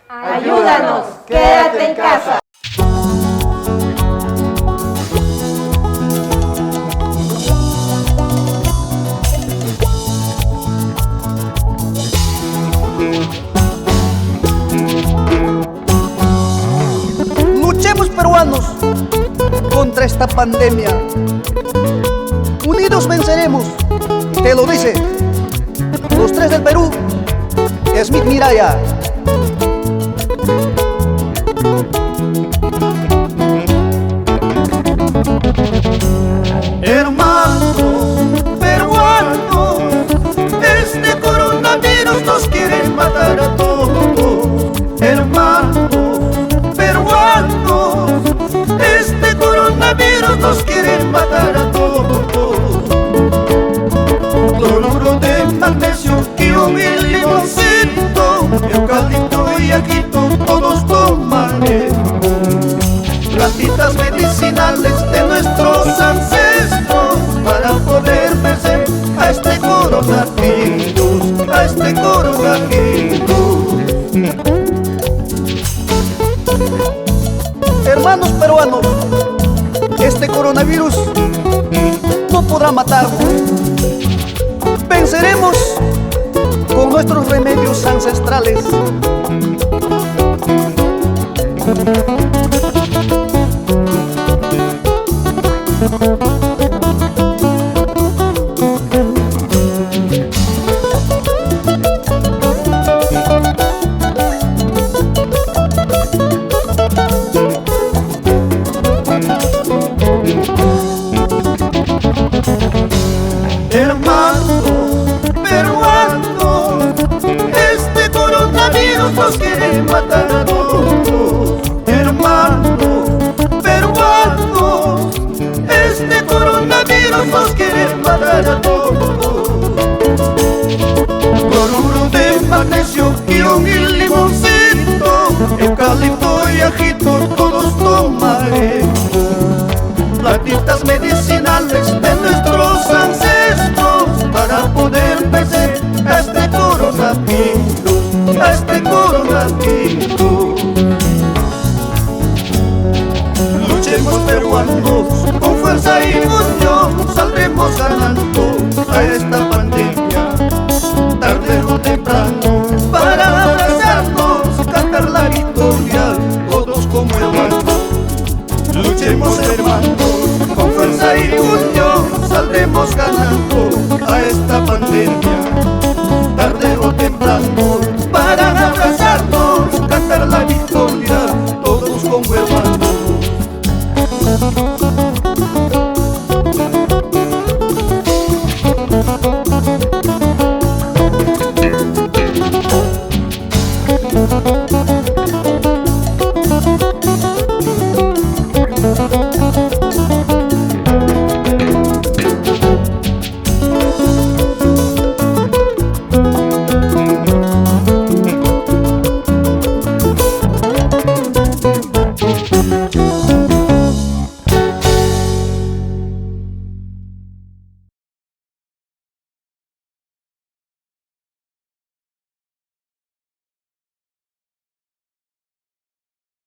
Ayúdanos, quédate en casa. Luchemos peruanos contra esta pandemia. Unidos venceremos, te lo dice los tres del Perú, Smith Miraya. Hermanos peruanos, este coronavirus nos quiere matar a todos. Hermanos peruanos, este coronavirus nos quiere matar a todos. Cloruro de magnesio y un limoncito, eucalipto y ajito, todos tomaremos. Plantitas medicinales de nuestros ancestros para poder vencer a este coronavirus, a este coronavirus. Hermanos peruanos, este coronavirus no podrá matarnos. Venceremos con nuestros remedios ancestrales. Hermanos peruanos, este coronavirus nos quiere matar a todos. Hermanos peruanos, este coronavirus nos quiere matar a todos. Cloruro de magnesio y un limoncito, eucalipto y ajito, todos tomaremos. Plantitas medicinales de nuestros ancestros para poder vencer a este coronavirus, a este coronavirus. Luchemos peruanos con fuerza y unión, saldremos ganando a esta pandemia. Tarde o temprano para abrazarnos, cantar la victoria, todos como hermanos. Luchemos hermanos, con fuerza y unión, saldremos ganando a esta